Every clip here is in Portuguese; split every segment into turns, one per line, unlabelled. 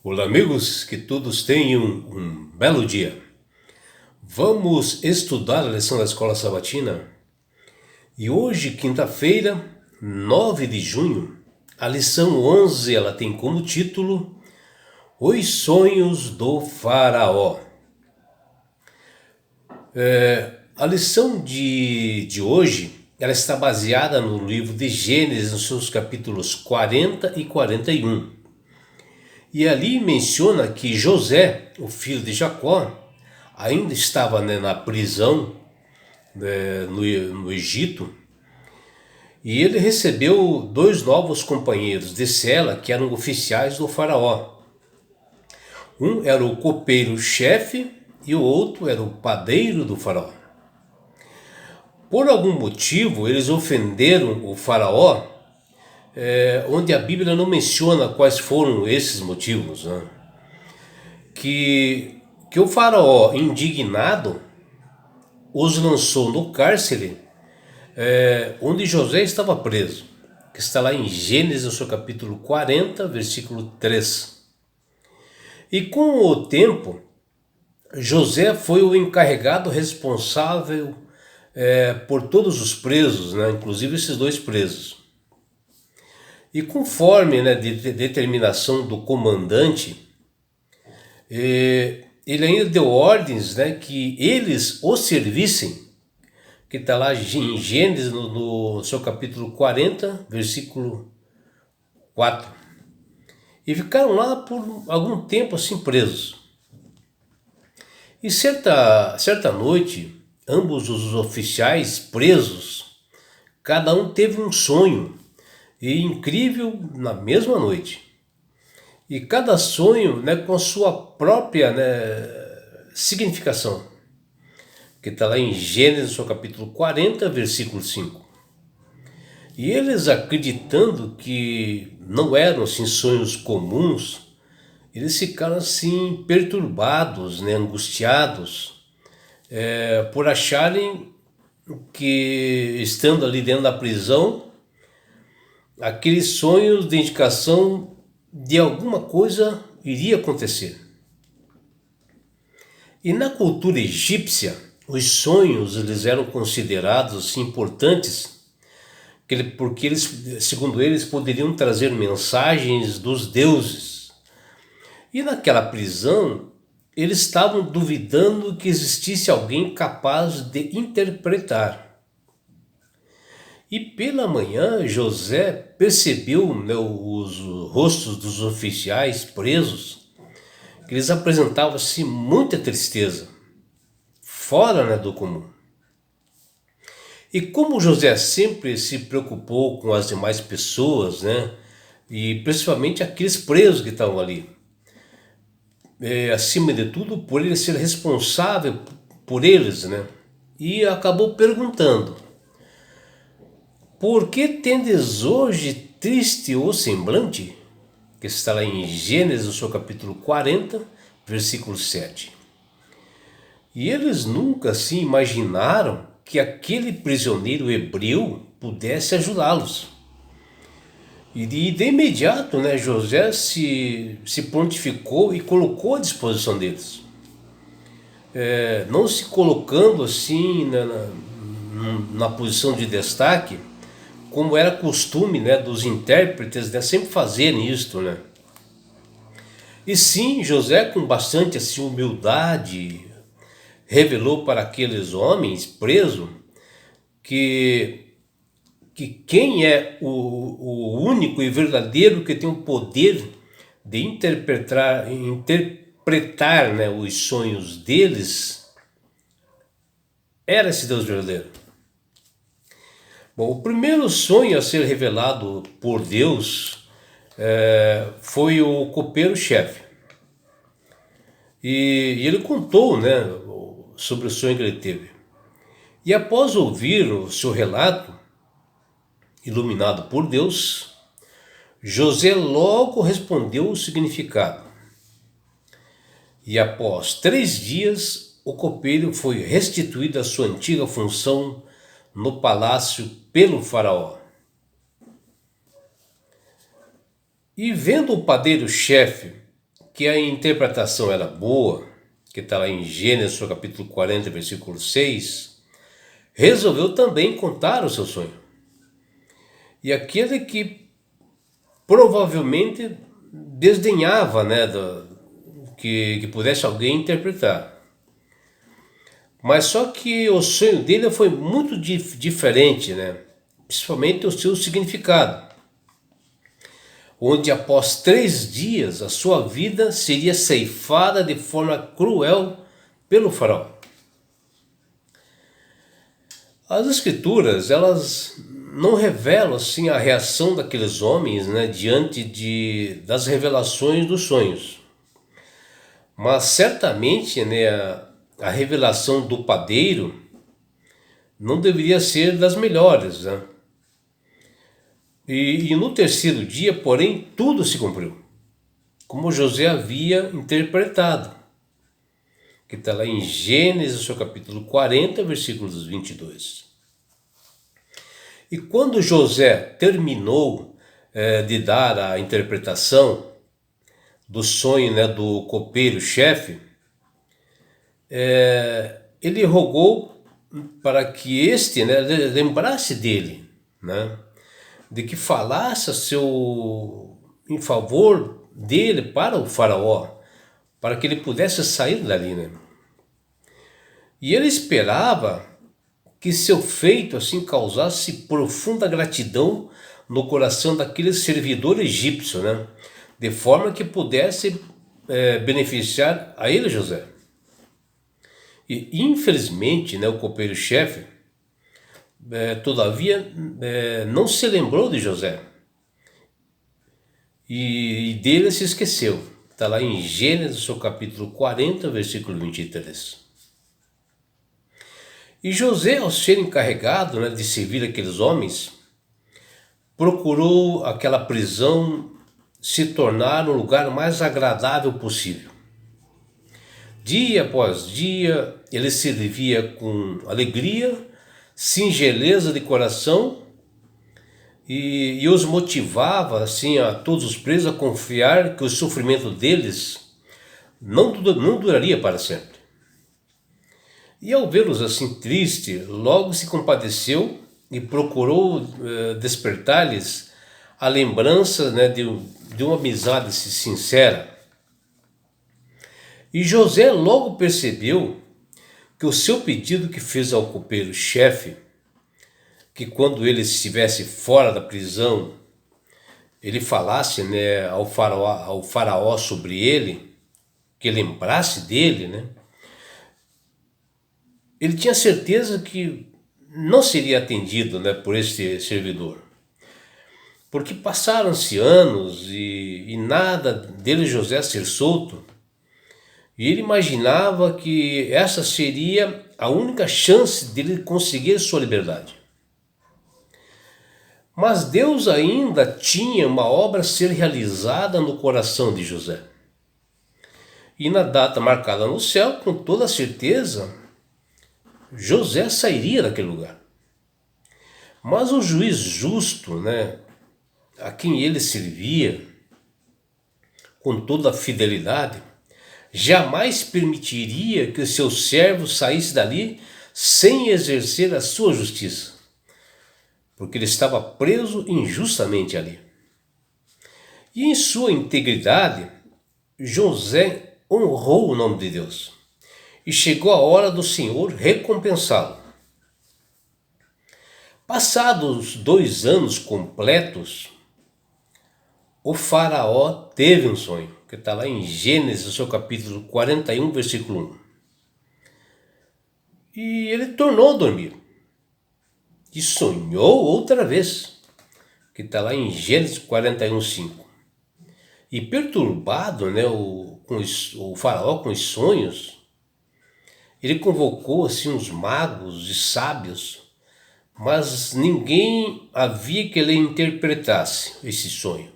Olá, amigos, que todos tenham um belo dia. Vamos estudar a lição da Escola Sabatina e hoje, quinta-feira, 9 de junho, a lição 11 ela tem como título Os Sonhos do Faraó. A lição de hoje ela está baseada no livro de Gênesis, nos seus capítulos 40 e 41. E ali menciona que José, o filho de Jacó, ainda estava na prisão no Egito, e ele recebeu dois novos companheiros de cela que eram oficiais do faraó. Um era o copeiro-chefe e o outro era o padeiro do faraó. Por algum motivo eles ofenderam o faraó, onde a Bíblia não menciona quais foram esses motivos, né? Que o faraó, indignado, os lançou no cárcere onde José estava preso, que está lá em Gênesis, no seu capítulo 40, versículo 3. E com o tempo, José foi o encarregado responsável por todos os presos, né, inclusive esses dois presos. E conforme de determinação do comandante, ele ainda deu ordens, que eles o servissem, que está lá em Gênesis, no seu capítulo 40, versículo 4. E ficaram lá por algum tempo assim presos. E certa noite, ambos os oficiais presos, cada um teve um sonho, e incrível na mesma noite. E cada sonho com a sua própria significação, que está lá em Gênesis, seu capítulo 40, versículo 5. E eles, acreditando que não eram assim sonhos comuns, eles ficaram assim perturbados, angustiados, por acharem que, estando ali dentro da prisão, aqueles sonhos de indicação de alguma coisa iria acontecer. E na cultura egípcia, os sonhos eles eram considerados assim, importantes, porque eles, segundo eles, poderiam trazer mensagens dos deuses. E naquela prisão, eles estavam duvidando que existisse alguém capaz de interpretar. E pela manhã, José percebeu os rostos dos oficiais presos, que eles apresentavam assim, muita tristeza, fora do comum. E como José sempre se preocupou com as demais pessoas, e principalmente aqueles presos que estavam ali, acima de tudo, por ele ser responsável por eles, e acabou perguntando: por que tendes hoje triste o semblante? Que está lá em Gênesis, no seu capítulo 40, versículo 7. E eles nunca se imaginaram que aquele prisioneiro hebreu pudesse ajudá-los. E de imediato, José se prontificou e colocou à disposição deles. Não se colocando assim na posição de destaque, como era costume dos intérpretes sempre fazerem isto. E sim, José, com bastante assim, humildade, revelou para aqueles homens presos que quem é o único e verdadeiro que tem o poder de interpretar os sonhos deles era esse Deus verdadeiro. Bom, o primeiro sonho a ser revelado por Deus foi o copeiro-chefe. E ele contou sobre o sonho que ele teve. E após ouvir o seu relato, iluminado por Deus, José logo respondeu o significado. E após 3 dias, o copeiro foi restituído à sua antiga função no palácio pelo faraó. E vendo o padeiro-chefe que a interpretação era boa, que está lá em Gênesis, capítulo 40, versículo 6, resolveu também contar o seu sonho. E aquele que provavelmente desdenhava, né, que pudesse alguém interpretar. Mas só que o sonho dele foi muito diferente, né? Principalmente o seu significado. Onde após 3 dias a sua vida seria ceifada de forma cruel pelo faraó. As escrituras, elas não revelam assim a reação daqueles homens, né, diante das revelações dos sonhos. Mas certamente, né, a revelação do padeiro não deveria ser das melhores, né? E no terceiro dia, porém, tudo se cumpriu, como José havia interpretado, que está lá em Gênesis, seu capítulo 40, versículos 22. E quando José terminou de dar a interpretação do sonho, né, do copeiro-chefe, ele rogou para que este, né, lembrasse dele, né, de que falasse em favor dele para o faraó, para que ele pudesse sair dali, né? E ele esperava que seu feito assim causasse profunda gratidão no coração daquele servidor egípcio, né? De forma que pudesse beneficiar a ele, José. E infelizmente, né, o copeiro-chefe, todavia, não se lembrou de José. E dele se esqueceu. Está lá em Gênesis, seu capítulo 40, versículo 23. E José, ao ser encarregado, né, de servir aqueles homens, procurou aquela prisão se tornar o lugar mais agradável possível. Dia após dia, ele servia com alegria, singeleza de coração e os motivava assim a todos os presos a confiar que o sofrimento deles não duraria para sempre. E ao vê-los assim tristes, logo se compadeceu e procurou despertar-lhes a lembrança, né, de uma amizade sincera. E José logo percebeu que o seu pedido que fez ao copeiro-chefe, que quando ele estivesse fora da prisão, ele falasse, né, ao faraó sobre ele, que lembrasse dele, né? Ele tinha certeza que não seria atendido, né, por este servidor. Porque passaram-se anos e nada dele, José, ser solto. E ele imaginava que essa seria a única chance dele conseguir sua liberdade. Mas Deus ainda tinha uma obra a ser realizada no coração de José. E na data marcada no céu, com toda certeza, José sairia daquele lugar. Mas o juiz justo, né, a quem ele servia, com toda a fidelidade, jamais permitiria que o seu servo saísse dali sem exercer a sua justiça, porque ele estava preso injustamente ali. E em sua integridade, José honrou o nome de Deus, e chegou a hora do Senhor recompensá-lo. Passados 2 anos completos, o faraó teve um sonho, que está lá em Gênesis, seu capítulo 41, versículo 1. E ele tornou a dormir. E sonhou outra vez, que está lá em Gênesis 41, 5. E perturbado, né, o faraó com os sonhos, ele convocou assim uns magos e sábios, mas ninguém havia que ele interpretasse esse sonho,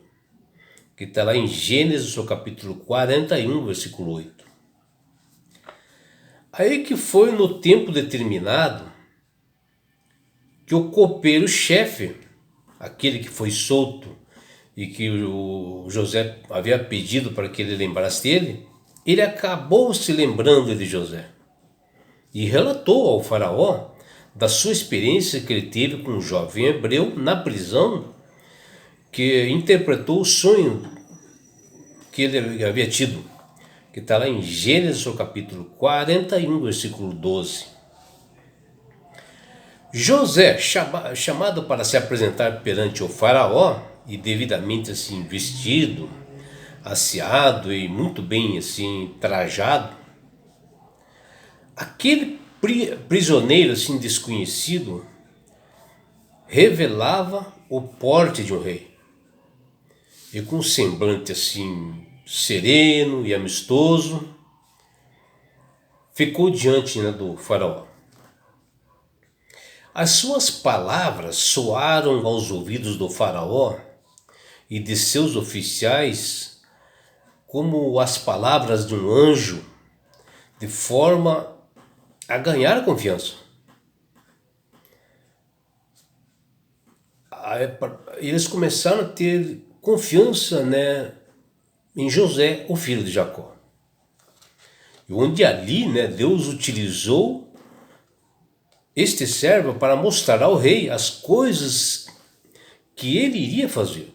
que está lá em Gênesis, seu capítulo 41, versículo 8. Aí que foi no tempo determinado que o copeiro-chefe, aquele que foi solto e que o José havia pedido para que ele lembrasse dele, ele acabou se lembrando de José e relatou ao faraó da sua experiência que ele teve com um jovem hebreu na prisão, que interpretou o sonho que ele havia tido, que está lá em Gênesis, no capítulo 41, versículo 12. José, chamado para se apresentar perante o faraó, e devidamente assim vestido, asseado e muito bem assim trajado, aquele prisioneiro assim desconhecido revelava o porte de um rei. E com um semblante assim sereno e amistoso, ficou diante, né, do faraó. As suas palavras soaram aos ouvidos do faraó e de seus oficiais como as palavras de um anjo, de forma a ganhar confiança. Eles começaram a ter confiança, né, em José, o filho de Jacó. E onde ali, né, Deus utilizou este servo para mostrar ao rei as coisas que ele iria fazer.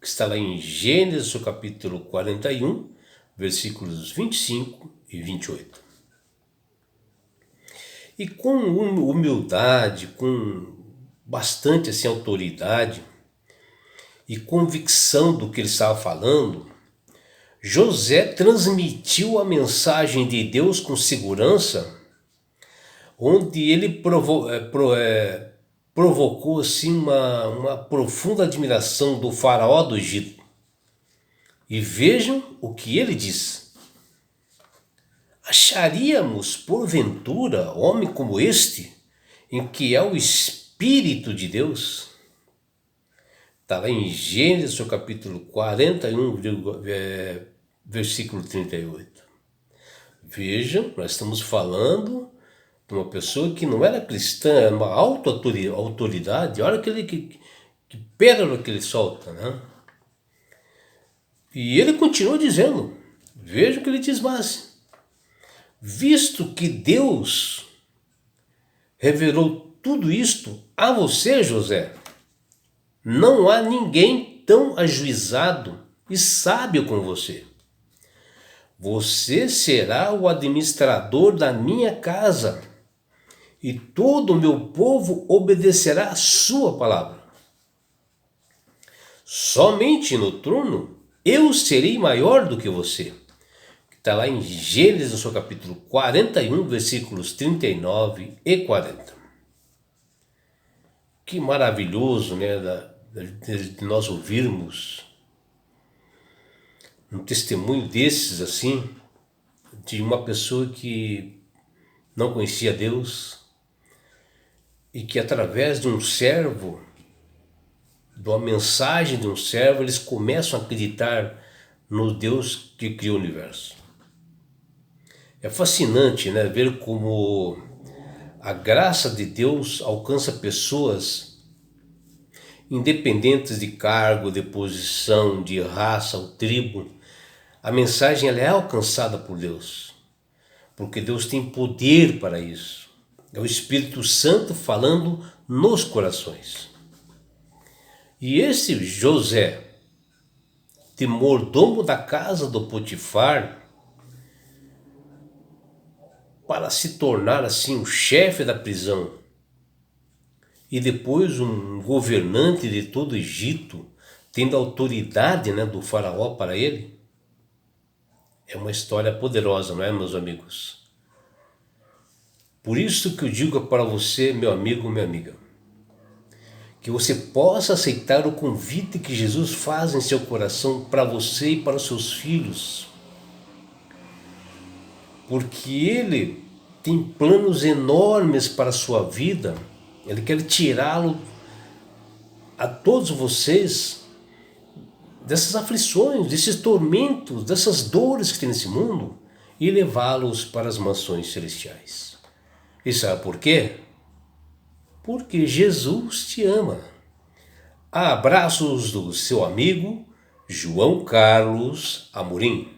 Que está lá em Gênesis, no capítulo 41, versículos 25 e 28. E com humildade, com bastante assim, autoridade e convicção do que ele estava falando, José transmitiu a mensagem de Deus com segurança, onde ele provocou assim, uma profunda admiração do faraó do Egito. E vejam o que ele diz: acharíamos porventura homem como este, em que é o Espírito de Deus? Está lá em Gênesis, no capítulo 41, versículo 38. Vejam, nós estamos falando de uma pessoa que não era cristã, era uma autoridade. Olha que pérola que ele solta, né? E ele continua dizendo, veja o que ele diz mais: visto que Deus revelou tudo isto a você, José, não há ninguém tão ajuizado e sábio como você. Você será o administrador da minha casa, e todo o meu povo obedecerá a sua palavra. Somente no trono eu serei maior do que você. Está lá em Gênesis, no seu capítulo 41, versículos 39 e 40. Que maravilhoso, né, de nós ouvirmos um testemunho desses assim, de uma pessoa que não conhecia Deus e que através de um servo, de uma mensagem de um servo, eles começam a acreditar no Deus que criou o universo. É fascinante, né, ver como a graça de Deus alcança pessoas independentes de cargo, de posição, de raça ou tribo. A mensagem ela é alcançada por Deus, porque Deus tem poder para isso. É o Espírito Santo falando nos corações. E esse José, de mordomo da casa do Potifar, para se tornar assim o chefe da prisão e depois um governante de todo o Egito, tendo a autoridade, né, do faraó para ele, é uma história poderosa, não é, meus amigos? Por isso que eu digo para você, meu amigo, minha amiga, que você possa aceitar o convite que Jesus faz em seu coração para você e para os seus filhos, porque Ele tem planos enormes para a sua vida. Ele quer tirá-lo a todos vocês dessas aflições, desses tormentos, dessas dores que tem nesse mundo e levá-los para as mansões celestiais. E sabe por quê? Porque Jesus te ama. Abraços do seu amigo João Carlos Amorim.